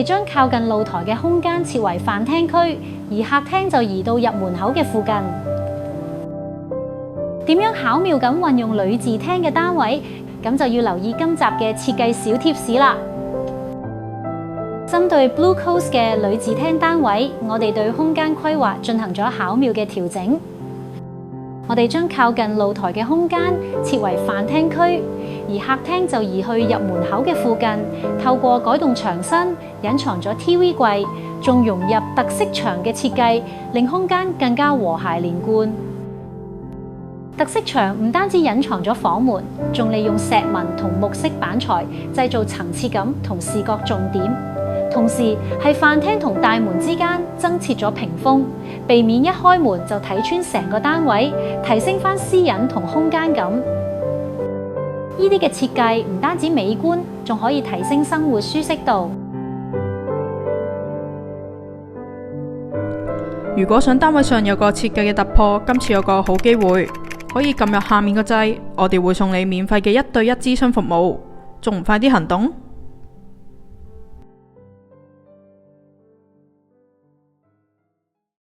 將靠近露台嘅空間設為飯廳區，而客廳就移到入門口嘅附近。點樣巧妙咁運用女字廳嘅單位？咁就要留意今集嘅設計小貼士啦。針對 Blue Coast 嘅女字廳單位，我哋對空間規劃進行咗巧妙嘅調整。我哋將靠近露台嘅空間設為飯廳區，而客廳就移去入門口嘅附近。透過改動牆身，隱藏咗 TV 櫃，仲融入特色牆嘅設計，令空間更加和諧連貫。特色牆唔單止隱藏咗房門，仲利用石紋同木飾板材製造層次感同視覺重點。同時喺飯廳同大門之間增設咗屏風，避免一開門就睇穿成個單位，提升返私隱同空間感。呢啲嘅設計唔單止美觀，仲可以提升生活舒適度。如果想單位上有個設計嘅突破，今次有個好機會，可以撳入下面個掣，我哋會送你免費嘅1對1諮詢服務，仲唔快啲行動？